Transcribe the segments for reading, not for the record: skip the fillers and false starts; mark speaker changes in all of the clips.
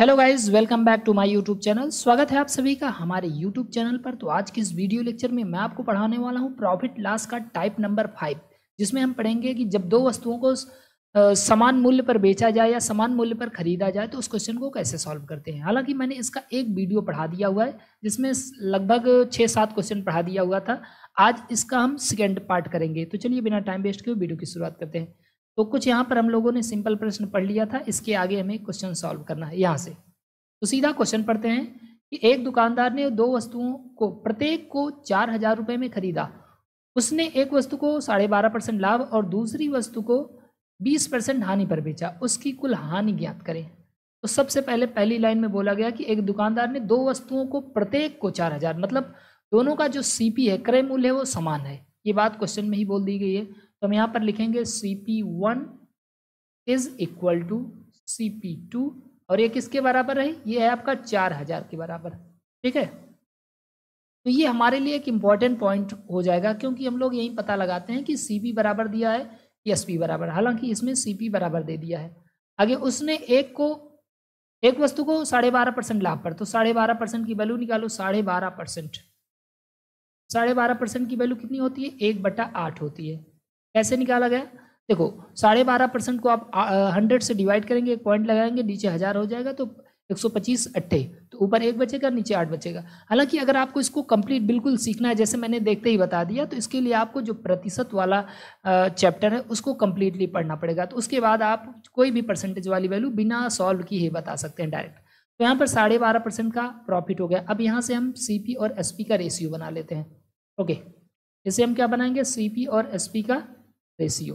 Speaker 1: Hello guys, welcome back to my YouTube channel. स्वागत है आप सभी का हमारे यूट्यूब चैनल पर। तो आज की इस वीडियो लेक्चर में मैं आपको पढ़ाने वाला हूं प्रॉफिट लॉस का टाइप नंबर 5, जिसमें हम पढ़ेंगे कि जब दो वस्तुओं को समान मूल्य पर बेचा जाए या समान मूल्य पर खरीदा जाए तो उस क्वेश्चन को कैसे सॉल्व करते हैं। हालांकि मैंने इसका एक वीडियो पढ़ा दिया हुआ है जिसमें लगभग 6-7 क्वेश्चन पढ़ा दिया हुआ था। आज इसका हम सेकेंड पार्ट करेंगे। तो चलिए बिना टाइम वेस्ट किए वीडियो की शुरुआत करते हैं। तो कुछ यहाँ पर हम लोगों ने सिंपल प्रश्न पढ़ लिया था, इसके आगे हमें क्वेश्चन सॉल्व करना है यहाँ से। तो सीधा क्वेश्चन पढ़ते हैं कि एक दुकानदार ने दो वस्तुओं को प्रत्येक को 4,000 रुपये में खरीदा। उसने एक वस्तु को 12.5% लाभ और दूसरी वस्तु को 20% हानि पर बेचा। उसकी कुल हानि ज्ञात करें। तो सबसे पहले पहली लाइन में बोला गया कि एक दुकानदार ने दो वस्तुओं को प्रत्येक को 4,000, मतलब दोनों का जो सीपी है, क्रय मूल्य है, वो समान है। ये बात क्वेश्चन में ही बोल दी गई है। तो हम यहाँ पर लिखेंगे CP1 is equal to CP2 और ये किसके बराबर है? ये है आपका 4,000 के बराबर। ठीक है, तो ये हमारे लिए एक इम्पॉर्टेंट पॉइंट हो जाएगा क्योंकि हम लोग यही पता लगाते हैं कि CP बराबर दिया है या SP बराबर। हालांकि इसमें CP बराबर दे दिया है। आगे उसने एक वस्तु को 12.5% लाभ पर, तो 12.5% की वैल्यू निकालो। 12.5% 12.5% की वैल्यू कितनी होती है? 1/8 होती है। कैसे निकाला गया? देखो 12.5% को आप 100 से डिवाइड करेंगे, एक पॉइंट लगाएंगे, नीचे 1000 हो जाएगा, तो 125 अट्ठे, तो ऊपर 1 बचेगा, नीचे 8 बचेगा। हालांकि अगर आपको इसको कंप्लीट बिल्कुल सीखना है, जैसे मैंने देखते ही बता दिया, तो इसके लिए आपको जो प्रतिशत वाला चैप्टर है उसको कंप्लीटली पढ़ना पड़ेगा। तो उसके बाद आप कोई भी परसेंटेज वाली वैल्यू बिना सॉल्व किए बता सकते हैं डायरेक्ट। तो यहाँ पर 12.5% का प्रॉफिट हो गया। अब यहाँ से हम CP और SP का रेशियो बना लेते हैं। ओके, इसे हम क्या बनाएंगे? CP और SP का रेशियो।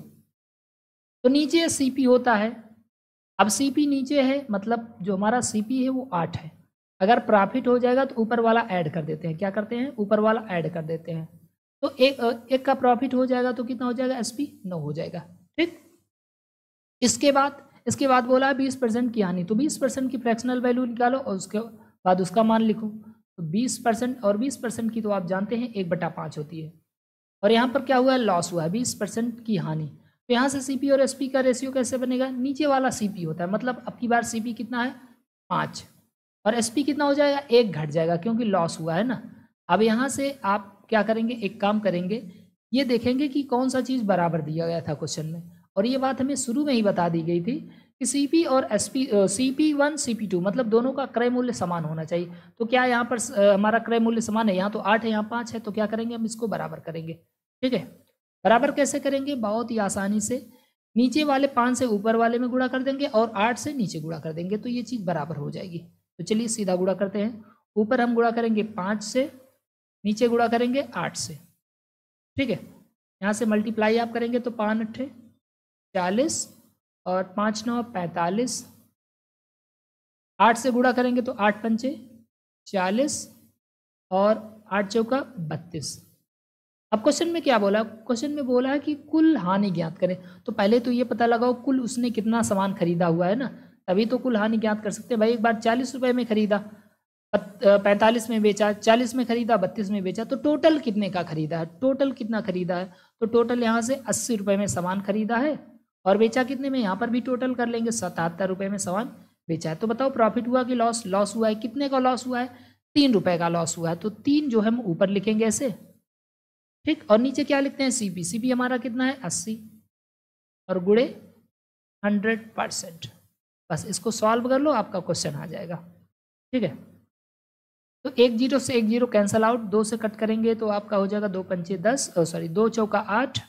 Speaker 1: तो नीचे CP होता है। अब CP नीचे है, मतलब जो हमारा CP है वो 8 है। अगर प्रॉफिट हो जाएगा तो ऊपर वाला ऐड कर देते हैं। क्या करते हैं? ऊपर वाला ऐड कर देते हैं। तो एक का प्रॉफिट हो जाएगा तो कितना हो जाएगा? SP 9 हो जाएगा। ठीक, इसके बाद बोला 20% की हानि, तो 20% की फ्रैक्शनल वैल्यू निकालो और उसके बाद उसका मान लिखो। तो 20% और 20% की तो आप जानते हैं 1/5 होती है। और यहाँ पर क्या हुआ है? लॉस हुआ है, 20% की हानि। तो यहाँ से CP और SP का रेशियो कैसे बनेगा? नीचे वाला CP होता है, मतलब अब की बार CP कितना है? 5, और SP कितना हो जाएगा? 1 घट जाएगा क्योंकि लॉस हुआ है ना। अब यहाँ से आप क्या करेंगे? एक काम करेंगे, ये देखेंगे कि कौन सा चीज़ बराबर दिया गया था क्वेश्चन में। और ये बात हमें शुरू में ही बता दी गई थी कि CP और SP, CP1 CP2 मतलब दोनों का क्रय मूल्य समान होना चाहिए। तो क्या यहाँ पर हमारा क्रय मूल्य समान है? यहाँ तो 8 है, यहाँ 5 है, तो क्या करेंगे? हम इसको बराबर करेंगे। ठीक है, बराबर कैसे करेंगे? बहुत ही आसानी से नीचे वाले 5 से ऊपर वाले में गुणा कर देंगे और 8 से नीचे गुणा कर देंगे, तो ये चीज़ बराबर हो जाएगी। तो चलिए सीधा गुणा करते हैं। ऊपर हम गुणा करेंगे 5 से, नीचे गुणा करेंगे 8 से। ठीक है, यहाँ से मल्टीप्लाई आप करेंगे तो 5 अट्ठे 40 और 5 9 45, 8 से गुणा करेंगे तो 8 पंचे 40 और 8 चौका 32। अब क्वेश्चन में क्या बोला? क्वेश्चन में बोला है कि कुल हानि ज्ञात करें। तो पहले तो ये पता लगाओ कुल उसने कितना सामान खरीदा हुआ है ना, तभी तो कुल हानि ज्ञात कर सकते हैं। भाई एक बार 40 रुपये में खरीदा, 45 में बेचा, 40 में खरीदा, 32 में बेचा, तो टोटल कितने का खरीदा है? टोटल कितना खरीदा है? तो टोटल यहाँ से 80 रुपये में सामान खरीदा है और बेचा कितने में? यहाँ पर भी टोटल कर लेंगे, 77 रुपये में सामान बेचा है। तो बताओ प्रॉफिट हुआ कि लॉस? लॉस हुआ है। कितने का लॉस हुआ है? 3 रुपये का लॉस हुआ है। तो 3 जो हम ऊपर लिखेंगे ऐसे। ठीक, और नीचे क्या लिखते हैं? CP। CP हमारा कितना है? 80 और गुणे 100%। बस इसको सॉल्व कर लो, आपका क्वेश्चन आ जाएगा। ठीक है, तो 1 0 से 1 0 कैंसल आउट, 2 से कट करेंगे तो आपका हो जाएगा 2 पंचे 10, 2 चौका 8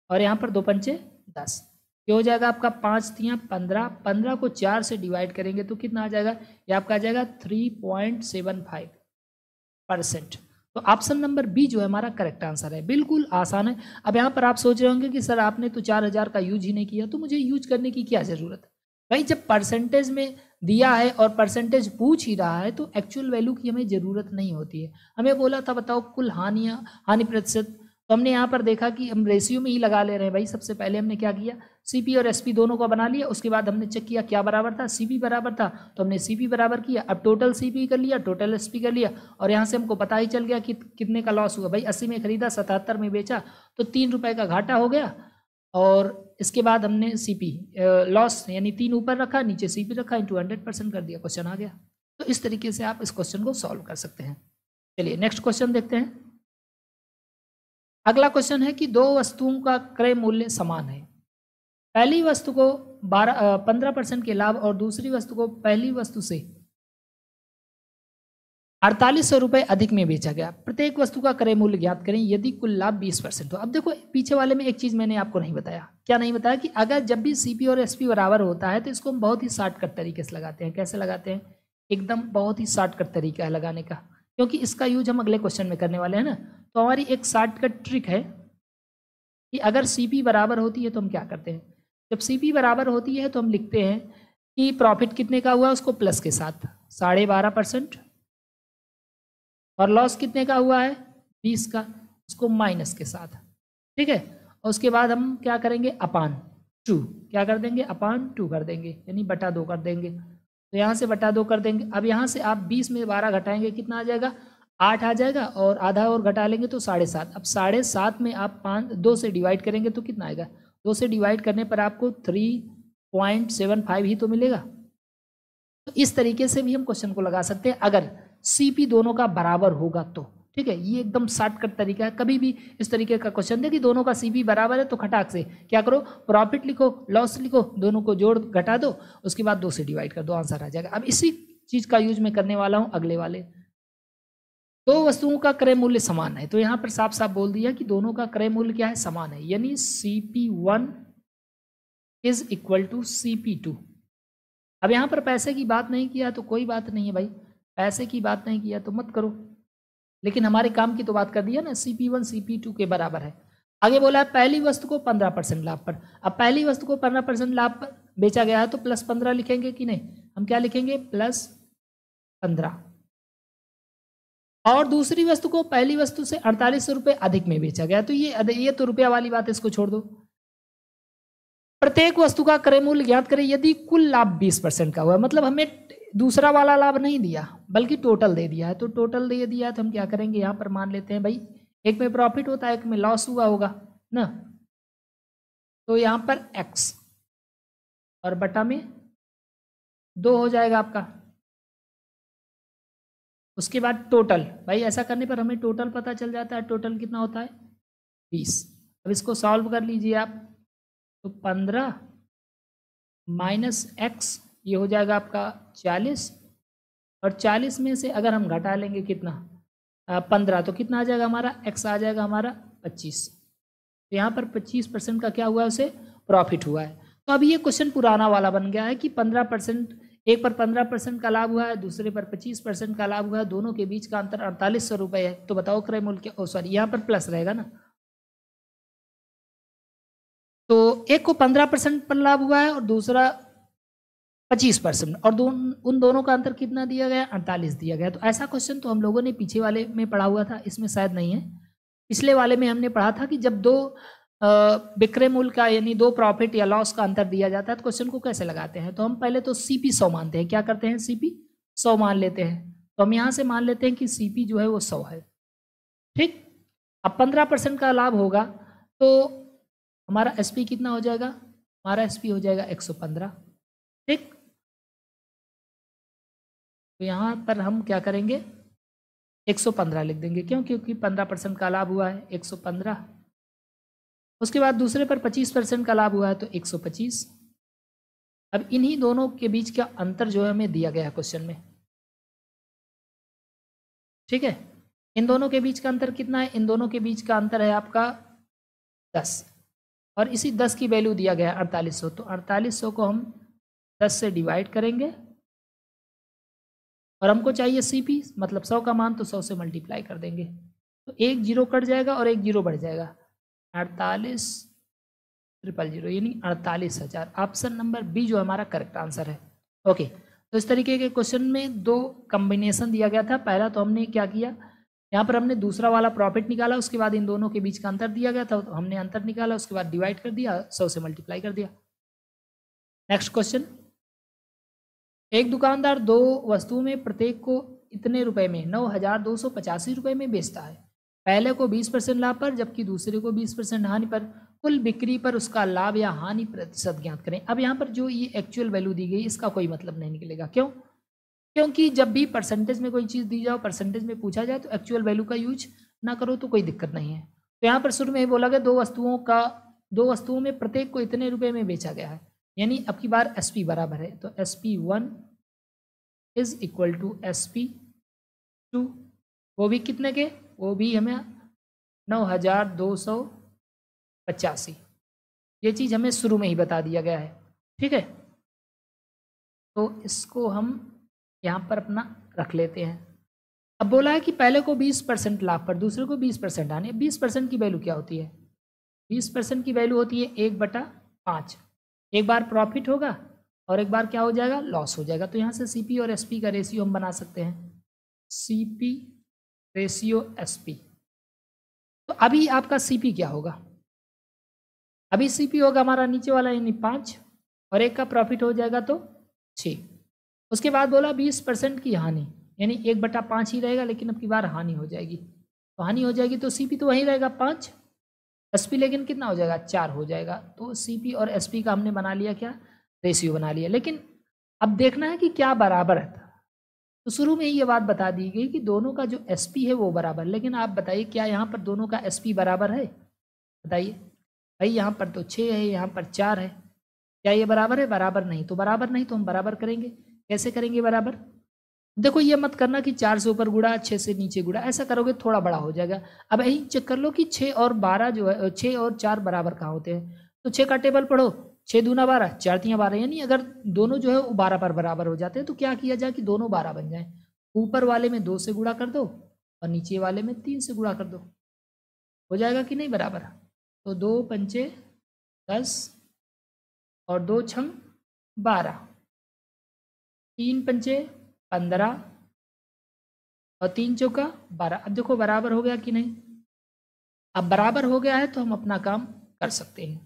Speaker 1: और यहाँ पर 2 पंचे 10। ये हो जाएगा आपका 5 तियाँ 15, 15 को 4 से डिवाइड करेंगे तो कितना आ जाएगा? ये आपका आ जाएगा 3.75%। तो ऑप्शन नंबर बी जो है हमारा करेक्ट आंसर है। बिल्कुल आसान है। अब यहाँ पर आप सोच रहे होंगे कि सर आपने तो 4,000 का यूज ही नहीं किया, तो मुझे यूज करने की क्या ज़रूरत है? भाई जब परसेंटेज में दिया है और परसेंटेज पूछ ही रहा है तो एक्चुअल वैल्यू की हमें ज़रूरत नहीं होती है। हमें बोला था बताओ कुल हानि प्रतिशत, तो हमने यहाँ पर देखा कि हम रेशियो में ही लगा ले रहे हैं। भाई सबसे पहले हमने क्या किया? CP और SP दोनों को बना लिया। उसके बाद हमने चेक किया क्या बराबर था? CP बराबर था, तो हमने CP बराबर किया। अब टोटल CP कर लिया, टोटल SP कर लिया, और यहाँ से हमको पता ही चल गया कि कितने का लॉस हुआ। भाई 80 में खरीदा, 77 में बेचा, तो 3 रुपये का घाटा हो गया। और इसके बाद हमने सीपी लॉस यानी 3 ऊपर रखा, नीचे सीपी रखा, इंटू 100% कर दिया, क्वेश्चन आ गया। तो इस तरीके से आप इस क्वेश्चन को सॉल्व कर सकते हैं। चलिए नेक्स्ट क्वेश्चन देखते हैं। अगला क्वेश्चन है कि दो वस्तुओं का क्रय मूल्य समान है। पहली वस्तु को 15% के लाभ और दूसरी वस्तु को पहली वस्तु से 4800 रुपये अधिक में बेचा गया। प्रत्येक वस्तु का क्रय मूल्य ज्ञात करें यदि कुल लाभ 20% हो। अब देखो पीछे वाले में एक चीज मैंने आपको नहीं बताया। क्या नहीं बताया? कि अगर जब भी सीपी और एसपी बराबर होता है तो इसको हम बहुत ही शॉर्टकट तरीके से लगाते हैं। कैसे लगाते हैं? एकदम बहुत ही शॉर्टकट तरीका है लगाने का, क्योंकि इसका यूज हम अगले क्वेश्चन में करने वाले हैं ना। तो हमारी एक शॉर्टकट ट्रिक है कि अगर सीपी बराबर होती है तो हम क्या करते हैं? जब सीपी बराबर होती है तो हम लिखते हैं कि प्रॉफिट कितने का हुआ उसको प्लस के साथ 12.5%, और लॉस कितने का हुआ है 20 का, उसको माइनस के साथ। ठीक है, और उसके बाद हम क्या करेंगे? अपान 2 क्या कर देंगे? अपान 2 कर देंगे, यानी बटा 2 कर देंगे। तो यहाँ से बटा 2 कर देंगे। अब यहाँ से आप 20 में 12 घटाएंगे, कितना आ जाएगा? 8 आ जाएगा, और आधा और घटा लेंगे तो 7.5। अब 7.5 में आप 2 से डिवाइड करेंगे तो कितना आएगा? 2 से डिवाइड करने पर आपको 3.75 ही तो मिलेगा। तो इस तरीके से भी हम क्वेश्चन को लगा सकते हैं अगर सीपी दोनों का बराबर होगा तो। ठीक है, ये एकदम शॉर्टकट तरीका है। कभी भी इस तरीके का क्वेश्चन दे कि दोनों का सीपी बराबर है तो खटाक से क्या करो? प्रॉफिट लिखो, लॉस लिखो, दोनों को जोड़ घटा दो, उसके बाद 2 से डिवाइड कर दो, आंसर आ जाएगा। अब इसी चीज का यूज मैं करने वाला हूं अगले वाले। दो वस्तुओं का क्रय मूल्य समान है, तो यहाँ पर साफ साफ बोल दिया कि दोनों का क्रय मूल्य क्या है? समान है, यानी CP1 is equal to CP2। अब यहाँ पर पैसे की बात नहीं किया तो कोई बात नहीं है भाई, पैसे की बात नहीं किया तो मत करो, लेकिन हमारे काम की तो बात कर दिया ना। CP1 CP2 के बराबर है। आगे बोला है पहली वस्तु को 15% लाभ पर। अब पहली वस्तु को 15% लाभ पर बेचा गया है तो प्लस 15 लिखेंगे कि नहीं? हम क्या लिखेंगे? प्लस 15। और दूसरी वस्तु को पहली वस्तु से 4800 रुपये अधिक में बेचा गया, तो ये तो रुपया वाली बात है, इसको छोड़ दो। प्रत्येक वस्तु का क्रय मूल्य ज्ञात करें यदि कुल लाभ 20% का हुआ। मतलब हमें दूसरा वाला लाभ नहीं दिया बल्कि टोटल दे दिया है। तो टोटल दे दिया है तो हम क्या करेंगे? यहाँ पर मान लेते हैं भाई एक में प्रॉफिट होता है, एक में लॉस हुआ होगा ना। तो यहाँ पर x और बटा में 2 हो जाएगा आपका। उसके बाद टोटल, भाई ऐसा करने पर हमें टोटल पता चल जाता है। टोटल कितना होता है? 20। अब इसको सॉल्व कर लीजिए आप, तो 15 माइनस x ये हो जाएगा आपका 40, और 40 में से अगर हम घटा लेंगे कितना? 15, तो कितना आ जाएगा हमारा? x आ जाएगा हमारा 25। तो यहाँ पर 25% का क्या हुआ है? उसे प्रॉफिट हुआ है। तो अभी ये क्वेश्चन पुराना वाला बन गया है कि 15%, एक पर 15% का लाभ हुआ है, दूसरे पर 25% का लाभ हुआ है, दोनों के बीच का अंतर 4800 रुपये है। तो बताओ क्रय मूल्य क्या? सॉरी, यहाँ पर प्लस रहेगा ना। तो एक को 15% पर लाभ हुआ है और दूसरा 25%, और उन दोनों का अंतर कितना दिया गया? 48 दिया गया। तो ऐसा क्वेश्चन तो हम लोगों ने पीछे वाले में पढ़ा हुआ था, इसमें शायद नहीं है। पिछले वाले में हमने पढ़ा था कि जब दो विक्रय मूल्य का यानी दो प्रॉफिट या लॉस का अंतर दिया जाता है तो क्वेश्चन को कैसे लगाते हैं? तो हम पहले तो CP 100 मानते हैं। क्या करते हैं? CP 100 मान लेते हैं। तो हम यहाँ से मान लेते हैं कि CP जो है वो 100 है। ठीक, अब 15% का लाभ होगा तो हमारा SP कितना हो जाएगा? हमारा SP हो जाएगा 115। ठीक, तो यहाँ पर हम क्या करेंगे? 115 लिख देंगे। क्यों? क्योंकि 15% का लाभ हुआ है, 115। उसके बाद दूसरे पर 25% का लाभ हुआ है तो 125। अब इन्हीं दोनों के बीच का अंतर जो है हमें दिया गया है क्वेश्चन में। ठीक है, इन दोनों के बीच का अंतर कितना है? इन दोनों के बीच का अंतर है आपका 10, और इसी 10 की वैल्यू दिया गया है 4800। तो 4800 को हम 10 से डिवाइड करेंगे, और हमको चाहिए CP मतलब 100 का मान, तो 100 से मल्टीप्लाई कर देंगे। तो एक जीरो कट जाएगा और एक जीरो बढ़ जाएगा, 48,000 यानी 48,000। ऑप्शन नंबर बी जो हमारा करेक्ट आंसर है। ओके, तो इस तरीके के क्वेश्चन में दो कॉम्बिनेशन दिया गया था। पहला तो हमने क्या किया, यहाँ पर हमने दूसरा वाला प्रॉफिट निकाला, उसके बाद इन दोनों के बीच का अंतर दिया गया था तो हमने अंतर निकाला, उसके बाद डिवाइड कर दिया, 100 से मल्टीप्लाई कर दिया। नेक्स्ट क्वेश्चन, एक दुकानदार दो वस्तुओं में प्रत्येक को इतने रुपए में 9,285 रुपये में बेचता है। पहले को 20% लाभ पर जबकि दूसरे को 20% हानि पर कुल बिक्री पर उसका लाभ या हानि प्रतिशत ज्ञात करें। अब यहाँ पर जो ये एक्चुअल वैल्यू दी गई इसका कोई मतलब नहीं निकलेगा। क्यों? क्योंकि जब भी परसेंटेज में कोई चीज़ दी जाओ, परसेंटेज में पूछा जाए तो एक्चुअल वैल्यू का यूज ना करो तो कोई दिक्कत नहीं है। तो यहाँ पर शुरू में ही बोला गया दो वस्तुओं में प्रत्येक को इतने रुपए में बेचा गया है, यानी अब की बार SP बराबर है तो SP1 is equal to SP2। वो भी कितने के? वो भी हमें 9,285। ये चीज़ हमें शुरू में ही बता दिया गया है। ठीक है, तो इसको हम यहाँ पर अपना रख लेते हैं। अब बोला है कि पहले को 20% लाभ पर, दूसरे को 20% आने। 20% की वैल्यू क्या होती है? 20% की वैल्यू होती है 1/5। एक बार प्रॉफिट होगा और एक बार क्या हो जाएगा? लॉस हो जाएगा। तो यहाँ से CP और SP का रेशियो हम बना सकते हैं, CP रेशियो SP। तो अभी आपका CP क्या होगा? अभी CP होगा हमारा नीचे वाला यानी 5 और एक का प्रॉफिट हो जाएगा तो 6। उसके बाद बोला 20% की हानि, यानी 1/5 ही रहेगा लेकिन अब की बार हानि हो जाएगी। तो हानि हो जाएगी तो CP तो वही रहेगा 5, SP लेकिन कितना हो जाएगा? 4 हो जाएगा। तो CP और SP का हमने बना लिया क्या? रेशियो बना लिया। लेकिन अब देखना है कि क्या बराबर है। तो शुरू में ही ये बात बता दी गई कि दोनों का जो SP है वो बराबर। लेकिन आप बताइए क्या यहाँ पर दोनों का SP बराबर है? बताइए भाई, यहाँ पर तो 6 है, यहाँ पर 4 है, क्या ये बराबर है? बराबर नहीं। तो बराबर नहीं तो हम बराबर करेंगे। कैसे करेंगे बराबर? देखो ये मत करना कि 4 से ऊपर गुड़ा 6 से नीचे गुड़ा, ऐसा करोगे थोड़ा बड़ा हो जाएगा। अब यही चेक कर लो कि 6 और 12 जो है, 6 और 4 बराबर कहाँ होते हैं। तो 6 का टेबल पढ़ो, 6 दूना 12, 4 तियाँ 12, यानी अगर दोनों जो है वो 12 पर बराबर हो जाते हैं तो क्या किया जाए कि दोनों 12 बन जाए। ऊपर वाले में 2 से गुणा कर दो और नीचे वाले में 3 से गुणा कर दो, हो जाएगा कि नहीं बराबर? तो 2 पंचे 10 और 2 छंग 12, 3 पंचे 15 और 3 चौका 12। अब देखो बराबर हो गया कि नहीं? अब बराबर हो गया है तो हम अपना काम कर सकते हैं।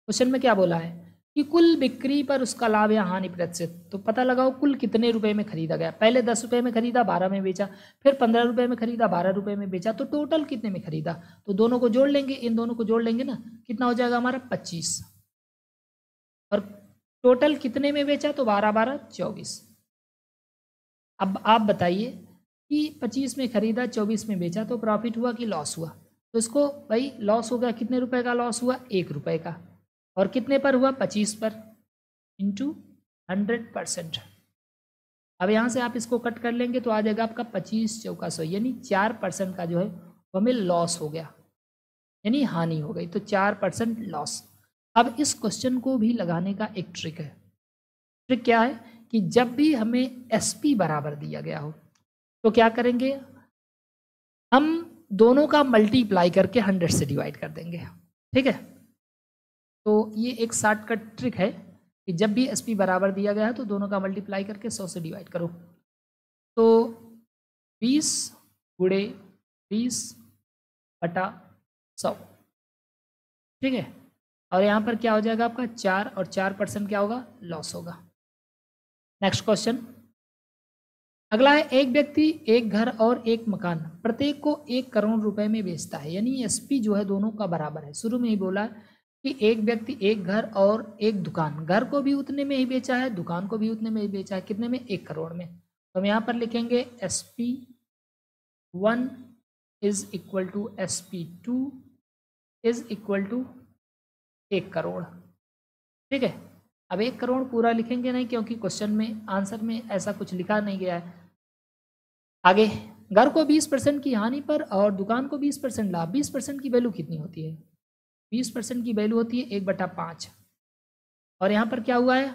Speaker 1: क्वेश्चन में क्या बोला है कि कुल बिक्री पर उसका लाभ या हानि प्रतिशत। तो पता लगाओ कुल कितने रुपए में खरीदा गया। पहले 10 रुपए में खरीदा, 12 में बेचा, फिर 15 रुपए में खरीदा, 12 रुपए में बेचा, तो टोटल कितने में खरीदा? तो दोनों को जोड़ लेंगे, इन दोनों को जोड़ लेंगे ना, कितना हो जाएगा हमारा? 25। और टोटल कितने में बेचा? तो 12 12 24। अब आप बताइए कि 25 में खरीदा, 24 में बेचा, तो प्रॉफिट हुआ कि लॉस हुआ? तो इसको भाई लॉस हो गया, कितने रुपए का लॉस हुआ? 1 रुपए का। और कितने पर हुआ? 25 पर, इंटू 100%। अब यहाँ से आप इसको कट कर लेंगे तो आ जाएगा आपका 25 चौका 100, यानी 4% का जो है वो हमें लॉस हो गया, यानी हानि हो गई। तो 4% लॉस। अब इस क्वेश्चन को भी लगाने का एक ट्रिक है। ट्रिक क्या है कि जब भी हमें SP बराबर दिया गया हो तो क्या करेंगे? हम दोनों का मल्टीप्लाई करके 100 से डिवाइड कर देंगे। ठीक है, तो ये एक शॉर्टकट ट्रिक है कि जब भी SP बराबर दिया गया है तो दोनों का मल्टीप्लाई करके 100 से डिवाइड करो। तो 20 गुणे 20/100। ठीक है, और यहाँ पर क्या हो जाएगा आपका? 4 और 4% क्या होगा? लॉस होगा। नेक्स्ट क्वेश्चन अगला है, एक व्यक्ति एक घर और एक मकान प्रत्येक को 1 करोड़ रुपए में बेचता है, यानी SP जो है दोनों का बराबर है। शुरू में ही बोला कि एक व्यक्ति एक घर और एक दुकान, घर को भी उतने में ही बेचा है, दुकान को भी उतने में ही बेचा है। कितने में? 1 करोड़ में। तो हम यहाँ पर लिखेंगे SP1 is equal to SP2 is equal to 1 crore. ठीक है, अब 1 करोड़ पूरा लिखेंगे नहीं क्योंकि क्वेश्चन में आंसर में ऐसा कुछ लिखा नहीं गया है। आगे, घर को 20% की हानि पर और दुकान को 20% लाभ। 20% की वैल्यू कितनी होती है? 20% की वैल्यू होती है 1/5। और यहाँ पर क्या हुआ है?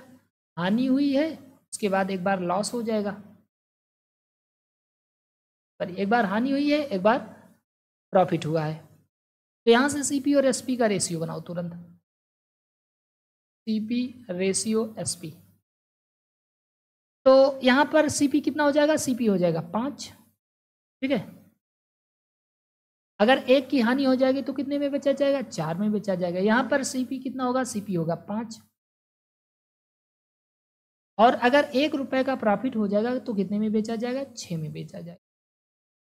Speaker 1: हानि हुई है, उसके बाद एक बार लॉस हो जाएगा। पर एक बार हानि हुई है, एक बार प्रॉफिट हुआ है। तो यहाँ से CP और SP का रेशियो बनाओ तुरंत। CP ratio SP। तो यहाँ पर CP कितना हो जाएगा? CP हो जाएगा 5। ठीक है, अगर 1 की हानि हो जाएगी तो कितने में बेचा जाएगा? 4 में बेचा जाएगा। यहाँ पर CP कितना होगा? CP होगा 5। और अगर 1 रुपए का प्रॉफिट हो जाएगा तो कितने में बेचा जाएगा? 6 में बेचा जाएगा।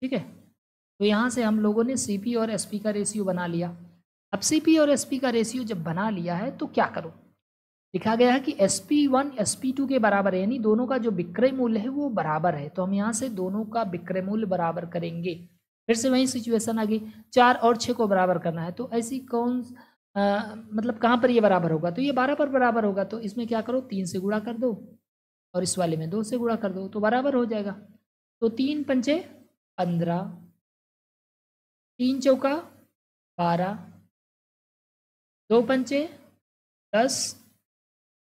Speaker 1: ठीक है, तो यहाँ से हम लोगों ने CP और SP का रेशियो बना लिया। अब सीपी और एसपी का रेशियो जब बना लिया है तो क्या करो, लिखा गया है कि SP1 SP2 के बराबर है, यानी दोनों का जो विक्रय मूल्य है वो बराबर है, तो हम यहाँ से दोनों का विक्रय मूल्य बराबर करेंगे। फिर से वही सिचुएशन आ गई, 4 और 6 को बराबर करना है, तो ऐसी मतलब कहाँ पर ये बराबर होगा, तो ये 12 पर बराबर होगा, तो इसमें क्या करो 3 से गुणा कर दो और इस वाले में 2 से गुणा कर दो तो बराबर हो जाएगा। तो 3 पंचे 15, 3 चौका 12, 2 पंचे 10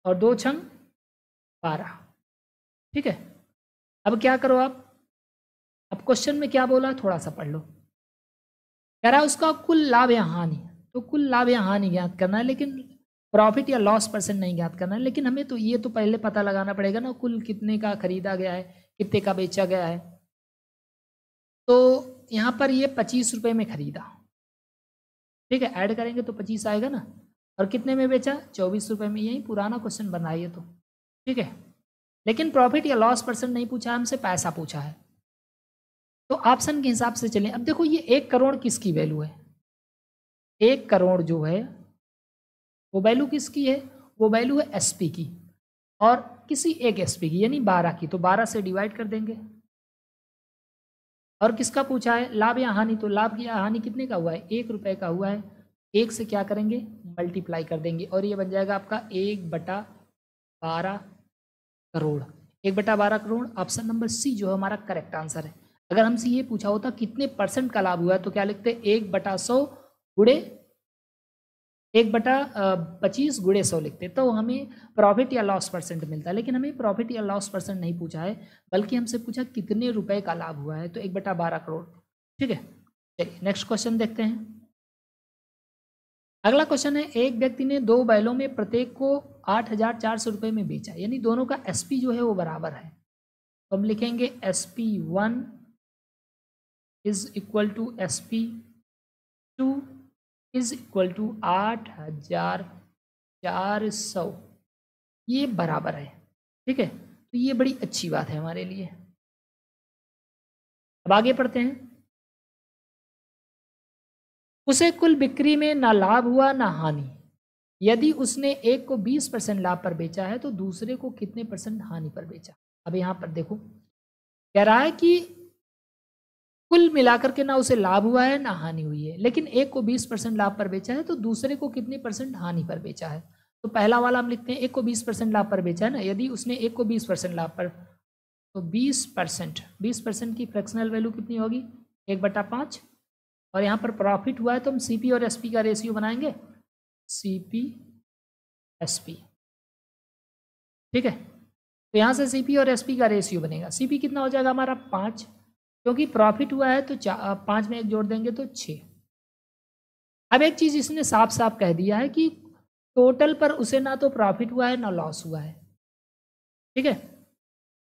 Speaker 1: और 2 छंग 12। ठीक है, अब क्या करो आप, अब क्वेश्चन में क्या बोला थोड़ा सा पढ़ लो। कह रहा है उसका कुल लाभ या हानि, तो कुल लाभ या हानि ज्ञात करना है, लेकिन प्रॉफिट या लॉस परसेंट नहीं ज्ञात करना है। लेकिन हमें तो ये तो पहले पता लगाना पड़ेगा ना, कुल कितने का खरीदा गया है, कितने का बेचा गया है। तो यहाँ पर ये 25 रुपये में खरीदा, ठीक है, ऐड करेंगे तो 25 आएगा ना, और कितने में बेचा 24 रुपये में, यही पुराना क्वेश्चन बन रहा है ये तो। ठीक है, लेकिन प्रॉफिट या लॉस परसेंट नहीं पूछा है, हमसे पैसा पूछा है, तो ऑप्शन के हिसाब से चलें। अब देखो ये 1 करोड़ किसकी वैल्यू है, 1 करोड़ जो है वो वैल्यू किसकी है, वो वैल्यू है एसपी की, और किसी एक एसपी की यानी 12 की, तो 12 से डिवाइड कर देंगे। और किसका पूछा है लाभ या हानि, तो लाभ या हानि कितने का हुआ है 1 रुपये का हुआ है, 1 से क्या करेंगे मल्टीप्लाई कर देंगे, और ये बन जाएगा आपका 1/12 crore. 1/12 crore option number C जो है हमारा करेक्ट आंसर है। अगर हमसे ये पूछा होता कितने % का लाभ हुआ है, तो क्या लिखते 1/100 गुणे 1/25 गुणे 100 लिखते, तो हमें प्रॉफिट या लॉस परसेंट मिलता है। लेकिन हमें प्रॉफिट या लॉस परसेंट नहीं पूछा है, बल्कि हमसे पूछा कितने रुपए का लाभ हुआ है, तो 1/12 करोड़। ठीक है, चलिए नेक्स्ट क्वेश्चन देखते हैं। अगला क्वेश्चन है, एक व्यक्ति ने 2 बैलों में प्रत्येक को 8,400 रुपये में बेचा, यानी दोनों का एसपी जो है वो बराबर है, तो हम लिखेंगे SP1 is equal to SP2 is equal to 8,400, ये बराबर है। ठीक है, तो ये बड़ी अच्छी बात है हमारे लिए। अब आगे पढ़ते हैं। उसे कुल बिक्री में ना लाभ हुआ ना हानि, यदि उसने एक को 20% लाभ पर बेचा है तो दूसरे को कितने % हानि पर बेचा। अब यहाँ पर देखो कह रहा है कि कुल मिलाकर के ना उसे लाभ हुआ है ना हानि हुई है, लेकिन एक को 20% लाभ पर बेचा है तो दूसरे को कितने % हानि पर बेचा है। तो पहला वाला हम लिखते हैं, एक को 20% लाभ पर बेचा है ना, यदि उसने एक को 20% लाभ पर, तो 20% की फ्रैक्शनल वैल्यू कितनी होगी 1/5, और यहाँ पर प्रॉफिट हुआ है तो हम सीपी और एसपी का रेशियो बनाएंगे, सीपी एसपी। ठीक है, तो यहाँ से सीपी और एसपी का रेशियो बनेगा, सीपी कितना हो जाएगा हमारा 5, क्योंकि प्रॉफिट हुआ है तो 5 में 1 जोड़ देंगे तो 6। अब एक चीज़ इसने साफ साफ कह दिया है कि टोटल पर उसे ना तो प्रॉफिट हुआ है ना लॉस हुआ है। ठीक है,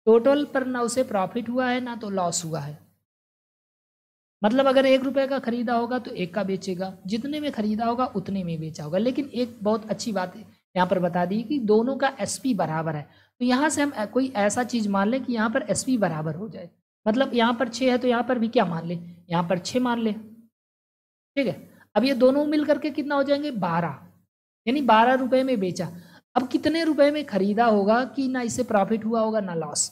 Speaker 1: टोटल पर ना उसे प्रॉफिट हुआ है ना तो लॉस हुआ है, मतलब अगर 1 रुपये का खरीदा होगा तो 1 का बेचेगा, जितने में खरीदा होगा उतने में बेचा होगा। लेकिन एक बहुत अच्छी बात है यहाँ पर बता दी कि दोनों का एसपी बराबर है, तो यहाँ से हम कोई ऐसा चीज़ मान लें कि यहाँ पर एसपी बराबर हो जाए, मतलब यहाँ पर 6 है तो यहाँ पर भी क्या मान ले, यहाँ पर 6 मान ले। ठीक है, अब ये दोनों मिल करके कितना हो जाएंगे 12, यानी 12 रुपये में बेचा। अब कितने रुपए में खरीदा होगा कि ना इससे प्रॉफिट हुआ होगा ना लॉस,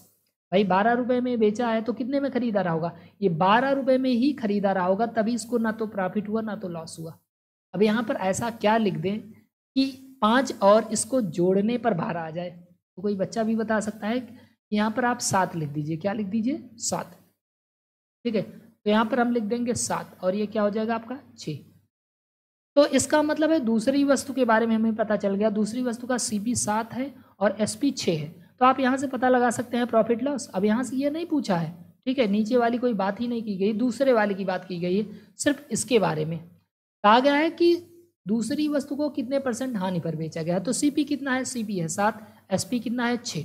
Speaker 1: भाई 12 रुपये में बेचा है तो कितने में खरीदा रहा होगा, ये 12 रुपये में ही खरीदा रहा होगा, तभी इसको ना तो प्रॉफिट हुआ ना तो लॉस हुआ। अब यहाँ पर ऐसा क्या लिख दें कि 5 और इसको जोड़ने पर 12 आ जाए, तो कोई बच्चा भी बता सकता है कि यहाँ पर आप 7 लिख दीजिए, क्या लिख दीजिए 7। ठीक है, तो यहाँ पर हम लिख देंगे 7 और ये क्या हो जाएगा आपका 6। तो इसका मतलब है दूसरी वस्तु के बारे में हमें पता चल गया, दूसरी वस्तु का सीपी 7 है और एसपी 6 है, तो आप यहाँ से पता लगा सकते हैं प्रॉफिट लॉस। अब यहाँ से ये नहीं पूछा है, ठीक है, नीचे वाली कोई बात ही नहीं की गई, दूसरे वाले की बात की गई है, सिर्फ इसके बारे में कहा गया है कि दूसरी वस्तु को कितने % हानि पर बेचा गया है। तो सीपी कितना है, सीपी है 7, एसपी कितना है 6,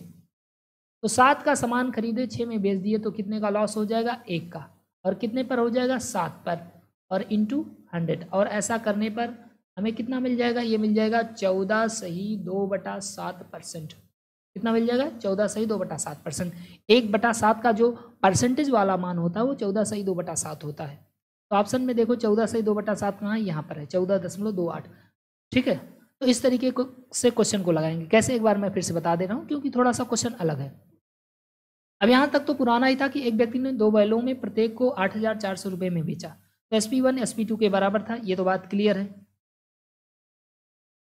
Speaker 1: तो 7 का सामान खरीदे 6 में बेच दिए तो कितने का लॉस हो जाएगा 1 का, और कितने पर हो जाएगा 7 पर, और इंटू 100, और ऐसा करने पर हमें कितना मिल जाएगा, ये मिल जाएगा 14/2/7%। कितना मिल जाएगा 14/2/7%। 1/7 का जो परसेंटेज वाला मान होता है वो 14/2/7 होता है। तो ऑप्शन में देखो 14 से 2/7 कहाँ है, यहाँ पर है 14.28। ठीक है, तो इस तरीके से क्वेश्चन को लगाएंगे। कैसे, एक बार मैं फिर से बता दे रहा हूँ क्योंकि थोड़ा सा क्वेश्चन अलग है। अब यहाँ तक तो पुराना ही था कि एक व्यक्ति ने 2 बैलों में प्रत्येक को 8,400 रुपये में बेचा, तो SP1 SP2 के बराबर था, ये तो बात क्लियर है।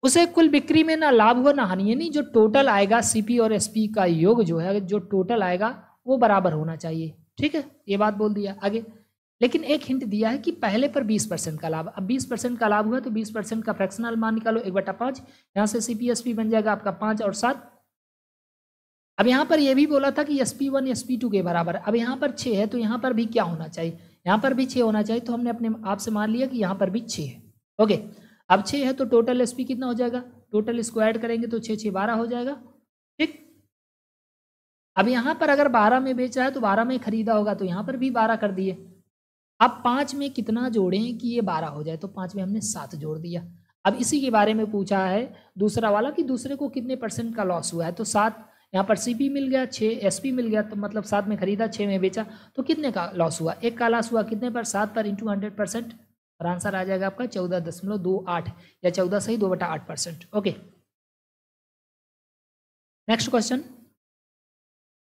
Speaker 1: उसे कुल बिक्री में ना लाभ हुआ ना हानि, यानी जो टोटल आएगा CP और SP का योग जो है, जो टोटल आएगा वो बराबर होना चाहिए। ठीक है, ये बात बोल दिया। आगे लेकिन एक हिंट दिया है कि पहले पर 20% का लाभ। अब 20% का लाभ हुआ तो 20% का फ्रैक्शनल मान निकालो 1/5, यहाँ से CP SP बन जाएगा आपका 5 और 7। अब यहाँ पर यह भी बोला था कि SP1 SP2 के बराबर। अब यहाँ पर 6 है तो यहाँ पर भी क्या होना चाहिए, यहाँ पर भी 6 होना चाहिए, तो हमने अपने आप से मान लिया कि यहाँ पर भी 6 है। ओके, अब 6 है तो टोटल SP कितना हो जाएगा, टोटल इसको ऐड करेंगे तो 6 6 12 हो जाएगा। ठीक, अब यहाँ पर अगर 12 में बेचा है तो 12 में खरीदा होगा, तो यहाँ पर भी 12 कर दिए। अब 5 में कितना जोड़ें कि ये 12 हो जाए, तो 5 में हमने 7 जोड़ दिया। अब इसी के बारे में पूछा है दूसरा वाला कि दूसरे को कितने % का लॉस हुआ है, तो 7 यहाँ पर CP मिल गया, 6 SP मिल गया, तो मतलब 7 में खरीदा 6 में बेचा, तो कितने का लॉस हुआ, एक का लॉस हुआ कितने पर, 7 पर इंटू 100%, और आंसर आ जाएगा आपका 14.28 या 14 से ही 2/8%। Okay, next question.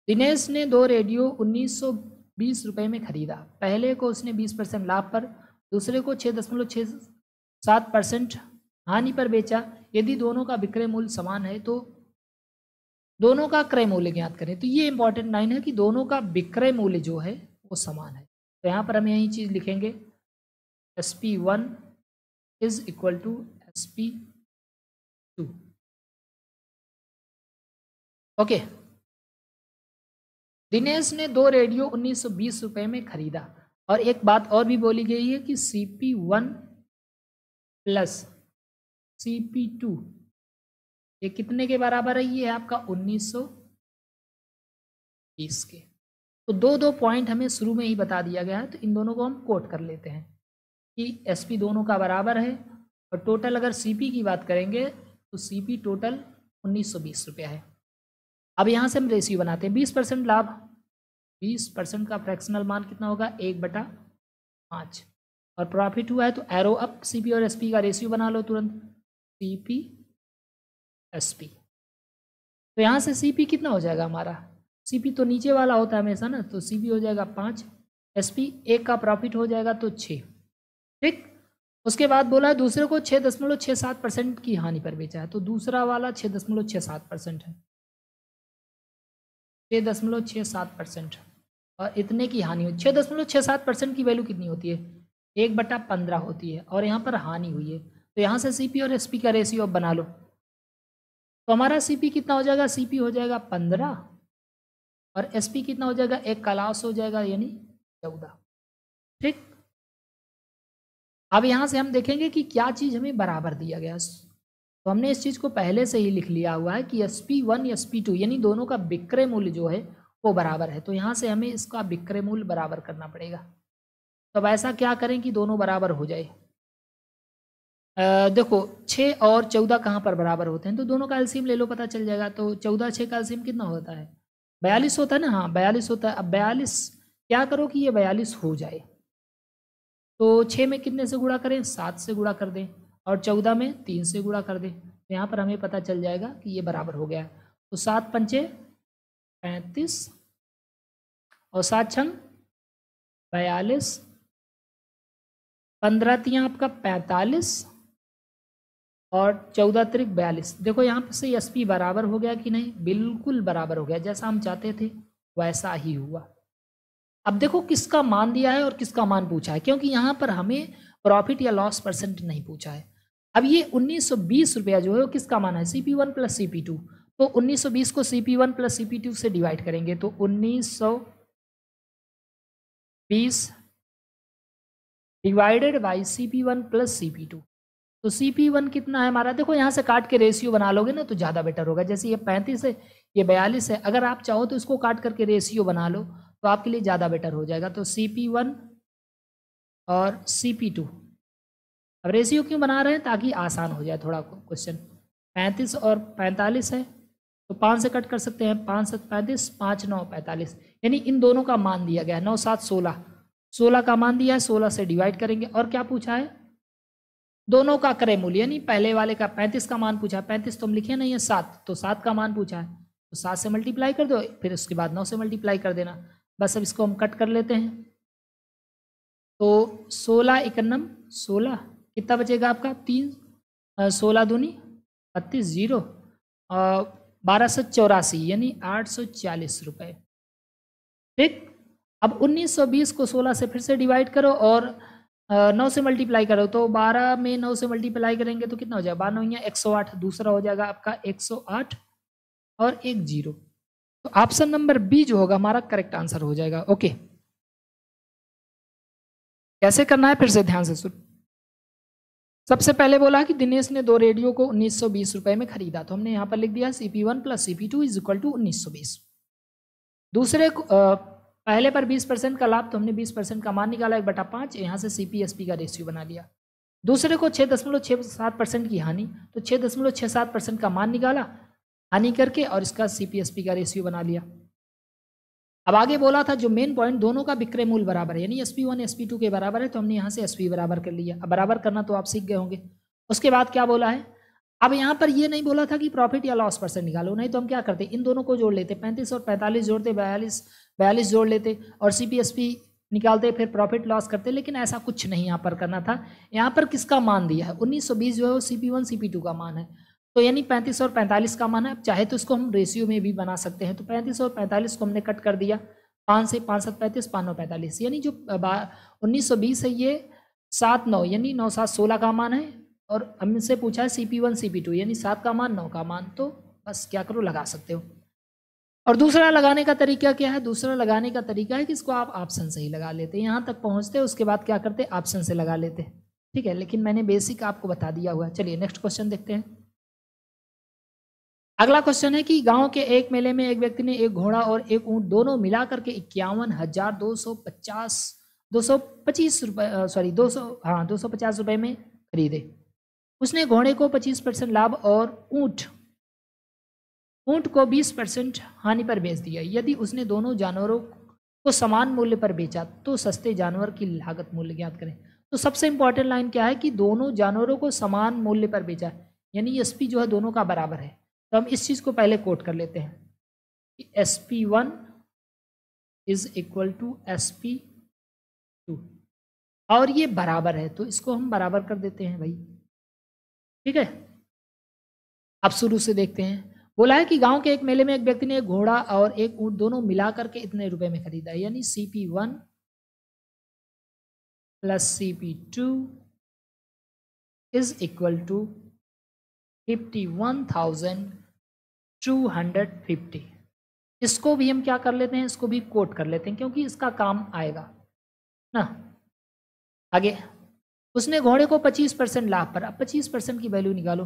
Speaker 1: दिनेश ने 2 रेडियो 1920 रुपये में खरीदा। पहले को उसने 20% लाभ पर, दूसरे को 6.67% हानि पर बेचा। यदि दोनों का विक्रय मूल्य समान है तो दोनों का क्रय मूल्य ज्ञात करें। तो ये इंपॉर्टेंट लाइन है कि दोनों का विक्रय मूल्य जो है वो समान है। तो यहाँ पर हम यही चीज़ लिखेंगे, SP1 is equal to SP2। Okay, Dinesh ने 2 रेडियो 1920 रुपये में खरीदा। और एक बात और भी बोली गई है कि CP1 प्लस CP2 ये कितने के बराबर है, ये है आपका 1920 के। तो दो पॉइंट हमें शुरू में ही बता दिया गया है, तो इन दोनों को हम कोट कर लेते हैं कि SP दोनों का बराबर है। और टोटल अगर CP की बात करेंगे तो CP टोटल 1920 रुपया है। अब यहाँ से हम रेशियो बनाते हैं, 20% लाभ, 20% का फ्रैक्शनल मान कितना होगा, 1/5, और प्रॉफिट हुआ है तो एरो अप, CP और SP का रेशियो बना लो तुरंत, CP SP। तो यहाँ से CP कितना हो जाएगा हमारा, CP तो नीचे वाला होता है हमेशा ना, तो CP हो जाएगा 5, SP 1 का प्रॉफिट हो जाएगा तो 6। ठीक, उसके बाद बोला है दूसरे को 6.67% की हानि पर बेचा है, तो दूसरा वाला 6.67% है, 6.67%, और इतने की हानि हुई। 6.67% की वैल्यू कितनी होती है, 1/15 होती है, और यहाँ पर हानि हुई है। तो यहाँ से CP और SP का रेशियो अब बना लो, तो हमारा CP कितना हो जाएगा, CP हो जाएगा 15, और SP कितना हो जाएगा, 1 का लॉस हो जाएगा यानी 14। ठीक, अब यहाँ से हम देखेंगे कि क्या चीज़ हमें बराबर दिया गया। तो हमने इस चीज़ को पहले से ही लिख लिया हुआ है कि SP1 SP2 यानी दोनों का विक्रय मूल्य जो है वो बराबर है। तो यहाँ से हमें इसका विक्रय मूल्य बराबर करना पड़ेगा। तो अब ऐसा क्या करें कि दोनों बराबर हो जाए। देखो 6 और 14 कहाँ पर बराबर होते हैं, तो दोनों का एलसीएम ले लो, पता चल जाएगा। तो 14 6 का एलसीएम कितना होता है, 42 होता है ना, हाँ 42 होता है। अब 42 क्या करो कि ये 42 हो जाए, तो 6 में कितने से गुणा करें, 7 से गुणा कर दें, और 14 में 3 से गुणा कर दें, तो यहाँ पर हमें पता चल जाएगा कि ये बराबर हो गया। तो 7 पंचे 35 और 7 छंग 42, 15 तियाँ आपका 45 और 14 त्रिक 42। देखो यहाँ पर से SP बराबर हो गया कि नहीं, बिल्कुल बराबर हो गया, जैसा हम चाहते थे वैसा ही हुआ। अब देखो किसका मान दिया है और किसका मान पूछा है, क्योंकि यहाँ पर हमें प्रॉफिट या लॉस परसेंट नहीं पूछा है। अब ये 1920 रुपया जो है वो किसका मान है, CP1 प्लस CP2। तो 1920 को CP1 प्लस CP2 से डिवाइड करेंगे, तो 1920 divided by CP1 plus CP2। तो CP1 कितना है हमारा, देखो यहाँ से काट के रेशियो बना लोगे ना तो ज़्यादा बेटर होगा। जैसे ये 35 है, ये 42 है, अगर आप चाहो तो इसको काट करके रेशियो बना लो तो आपके लिए ज़्यादा बेटर हो जाएगा। तो CP1 और CP2, अब रेशियो क्यों बना रहे हैं, ताकि आसान हो जाए थोड़ा क्वेश्चन। 35 और 45 है तो 5 से कट कर सकते हैं, 5 7 35, 5 9 45, यानी इन दोनों का मान दिया गया है 9 7 16। 16 का मान दिया है, 16 से डिवाइड करेंगे। और क्या पूछा है, दोनों का क्रय मूल्य, यानी पहले वाले का 35 का मान पूछा है, 35 तो हम लिखे नहीं है 7, तो 7 का मान पूछा है, तो 7 से मल्टीप्लाई कर दो, फिर उसके बाद 9 से मल्टीप्लाई कर देना। बस अब इसको हम कट कर लेते हैं। तो 16 एकन्नम 16, कितना बचेगा आपका 3, 16 दूनी 32, 0, 1284 यानी 840 रुपये। ठीक, अब 1920 को 16 से फिर से डिवाइड करो और 9 से मल्टीप्लाई करो, तो 12 में 9 से मल्टीप्लाई करेंगे तो कितना हो जाएगा, 12 108, दूसरा हो जाएगा आपका 108 और 1 0। तो ऑप्शन नंबर बी जो होगा हमारा करेक्ट आंसर हो जाएगा। ओके, कैसे करना है फिर से ध्यान से सुन। सबसे पहले बोला कि दिनेश ने 2 रेडियो को 1920 रुपए में खरीदा, तो हमने यहाँ पर लिख दिया CP1 + CP2 is equal to 1920। दूसरे पहले पर 20% का लाभ, तो हमने 20% का मान निकाला 1/5, यहाँ से CP/SP का रेशियो बना लिया। दूसरे को 6.67% की हानि, तो 6.67% का मान निकाला हानि करके और इसका CP/SP का रेशियो बना लिया। अब आगे बोला था जो मेन पॉइंट, दोनों का विक्रय मूल्य बराबर है, यानी SP1 SP2 के बराबर है, तो हमने यहाँ से SP बराबर कर लिया। अब बराबर करना तो आप सीख गए होंगे। उसके बाद क्या बोला है, अब यहाँ पर ये नहीं बोला था कि प्रॉफिट या लॉस परसेंट निकालो, नहीं तो हम क्या करते, इन दोनों को जोड़ लेते, 35 और 45 जोड़ते, 42 जोड़ लेते और CP/SP निकालते, फिर प्रॉफिट लॉस करते, लेकिन ऐसा कुछ नहीं यहाँ पर करना था। यहाँ पर किसका मान दिया है, 1920 जो है वो CP1 CP2 का मान है, तो यानी 35 और 45 का मान है। चाहे तो इसको हम रेशियो में भी बना सकते हैं, तो 35 और 45 को हमने कट कर दिया, 5 से 5 7 35, 5 9 45, यानी जो 1920 है ये 7 9 यानी 9 7 16 का मान है, और हमसे पूछा है CP1 CP2 यानी 7 का मान 9 का मान, तो बस क्या करो लगा सकते हो। और दूसरा लगाने का तरीका क्या है, दूसरा लगाने का तरीका है कि इसको आप ऑप्शन से ही लगा लेते, यहाँ तक पहुँचते उसके बाद क्या करते, ऑप्शन से लगा लेते, ठीक है, लेकिन मैंने बेसिक आपको बता दिया हुआ है। चलिए नेक्स्ट क्वेश्चन देखते हैं। अगला क्वेश्चन है कि गांव के एक मेले में एक व्यक्ति ने एक घोड़ा और एक ऊंट दोनों मिलाकर के 250 रुपए में खरीदे। उसने घोड़े को 25% लाभ और ऊंट को 20% हानि पर बेच दिया। यदि उसने दोनों जानवरों को समान मूल्य पर बेचा तो सस्ते जानवर की लागत मूल्य ज्ञात करें। तो सबसे इंपॉर्टेंट लाइन क्या है कि दोनों जानवरों को समान मूल्य पर बेचा, यानी SP जो है दोनों का बराबर है। तो हम इस चीज़ को पहले कोट कर लेते हैं कि SP1 is equal to SP2 और ये बराबर है, तो इसको हम बराबर कर देते हैं भाई, ठीक है। अब शुरू से देखते हैं। बोला है कि गांव के एक मेले में एक व्यक्ति ने एक घोड़ा और एक ऊंट दोनों मिला करके इतने रुपए में खरीदा है, यानी CP1 + CP2 is equal to 51,250। इसको भी हम क्या कर लेते हैं, इसको भी कोट कर लेते हैं क्योंकि इसका काम आएगा ना। आगे उसने घोड़े को 25% लाभ पर, अब 25% की वैल्यू निकालो।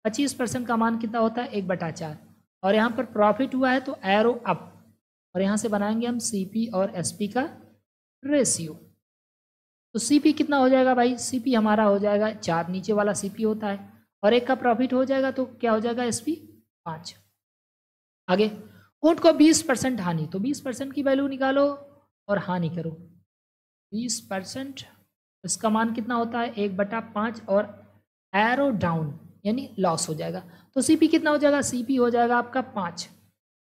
Speaker 1: 25% का मान कितना होता है, 1/4, और यहाँ पर प्रॉफिट हुआ है तो एरो अप, और यहाँ से बनाएंगे हम CP और SP का रेशियो। तो CP कितना हो जाएगा भाई, CP हमारा हो जाएगा 4, नीचे वाला CP होता है, और 1 का प्रॉफिट हो जाएगा तो क्या हो जाएगा SP 5। आगे ऊंट को 20% हानि, तो 20% की वैल्यू निकालो और हानि करो 20%, इसका मान कितना होता है 1/5, और एरो डाउन यानी लॉस हो जाएगा। तो CP कितना हो जाएगा, CP हो जाएगा आपका 5,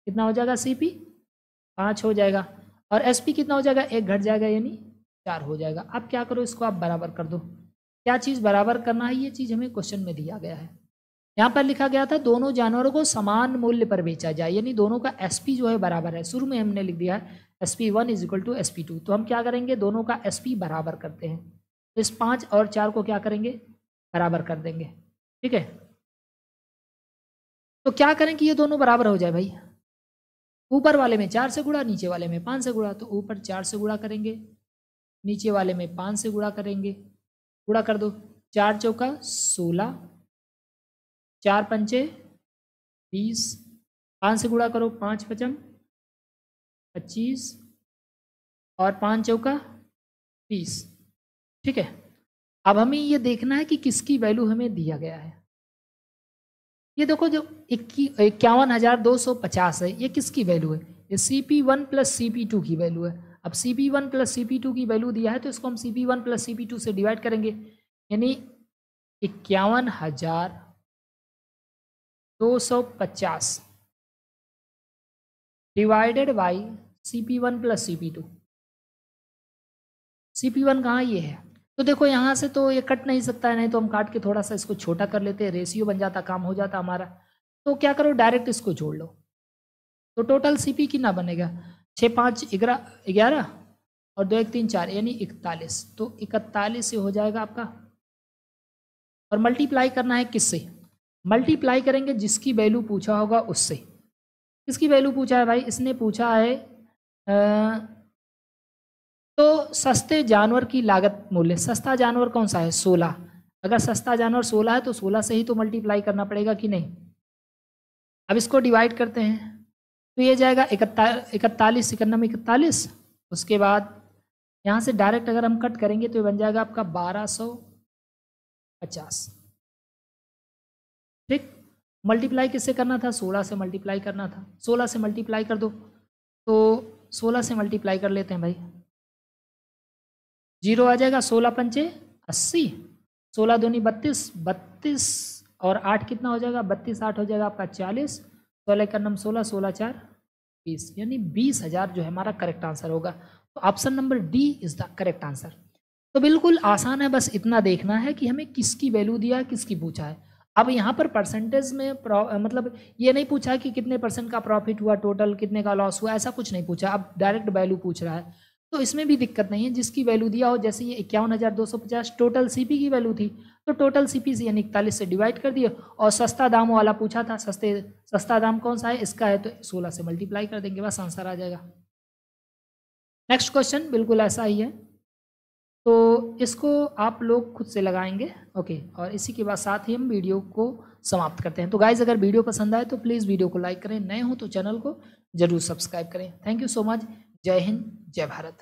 Speaker 1: कितना हो जाएगा CP 5 हो जाएगा, और SP कितना हो जाएगा 1 घट जाएगा यानी 4 हो जाएगा। अब क्या करो, इसको आप बराबर कर दो। क्या चीज़ बराबर करना है, ये चीज़ हमें क्वेश्चन में दिया गया है। यहाँ पर लिखा गया था दोनों जानवरों को समान मूल्य पर बेचा जाए, यानी दोनों का SP जो है बराबर है। शुरू में हमने लिख दिया है SP1 is equal to SP2, तो हम क्या करेंगे, दोनों का SP बराबर करते हैं। तो इस 5 और 4 को क्या करेंगे, बराबर कर देंगे, ठीक है। तो क्या करें कि ये दोनों बराबर हो जाए भाई, ऊपर वाले में 4 से गुणा, नीचे वाले में 5 से गुणा, तो ऊपर 4 से गुणा करेंगे, नीचे वाले में 5 से गुणा करेंगे, गुणा कर दो, 4 चौका 16, 4 पंचे 20, 5 से गुणा करो 5 पचम 25, और 5 चौका 20, ठीक है। अब हमें ये देखना है कि किसकी वैल्यू हमें दिया गया है। ये देखो जो 51,250 है, ये किसकी वैल्यू है, ये CP1 + CP2 की वैल्यू है। अब CP1 प्लस CP2 की वैल्यू दिया है तो इसको हम CP1 प्लस CP2 से डिवाइड करेंगे, यानी 51,250 divided by CP1 plus CP2। CP1 कहाँ ये है, तो देखो यहाँ से तो ये कट नहीं सकता है, नहीं तो हम काट के थोड़ा सा इसको छोटा कर लेते हैं, रेशियो बन जाता, काम हो जाता हमारा। तो क्या करो, डायरेक्ट इसको जोड़ लो, तो टोटल CP कितना बनेगा, 6 5 11 और 2 1 3 4 यानी 41, तो 41 से हो जाएगा आपका। और मल्टीप्लाई करना है किससे, मल्टीप्लाई करेंगे जिसकी वैल्यू पूछा होगा उससे। किसकी वैल्यू पूछा है भाई, इसने पूछा है तो सस्ते जानवर की लागत मूल्य, सस्ता जानवर कौन सा है, 16। अगर सस्ता जानवर 16 है तो 16 से ही तो मल्टीप्लाई करना पड़ेगा कि नहीं। अब इसको डिवाइड करते हैं तो ये जाएगा 41 91 41। उसके बाद यहाँ से डायरेक्ट अगर हम कट करेंगे तो ये बन जाएगा आपका 1250। ठीक, मल्टीप्लाई किससे करना था, 16 से मल्टीप्लाई करना था, 16 से मल्टीप्लाई कर दो, तो 16 से मल्टीप्लाई कर लेते हैं भाई, 0 आ जाएगा, 16 पंचे 80, 16 दूनी 32, 32 और 8 कितना हो जाएगा, 32 8 हो जाएगा आपका 40, 16 का नम 16, 16 4 20, यानी 20,000 जो है हमारा करेक्ट आंसर होगा। तो option number D is the correct answer. तो बिल्कुल आसान है, बस इतना देखना है कि हमें किसकी वैल्यू दिया है, किसकी पूछा है। अब यहाँ पर परसेंटेज में मतलब ये नहीं पूछा कि कितने परसेंट का प्रॉफिट हुआ, टोटल कितने का लॉस हुआ, ऐसा कुछ नहीं पूछा। अब डायरेक्ट वैल्यू पूछ रहा है, तो इसमें भी दिक्कत नहीं है, जिसकी वैल्यू दिया हो, जैसे ये 51,250 टोटल CP की वैल्यू थी, तो टोटल CP से यानी 41 से डिवाइड कर दिया। और सस्ता दाम वाला पूछा था, सस्ता दाम कौन सा है, इसका है, तो 16 से मल्टीप्लाई कर देंगे, बस आंसर आ जाएगा। नेक्स्ट क्वेश्चन बिल्कुल ऐसा ही है, तो इसको आप लोग खुद से लगाएंगे, ओके। और इसी के बाद साथ ही हम वीडियो को समाप्त करते हैं। तो गाइज अगर वीडियो पसंद आए तो प्लीज़ वीडियो को लाइक करें, नए हो तो चैनल को जरूर सब्सक्राइब करें। थैंक यू सो मच, जय हिंद, जय भारत।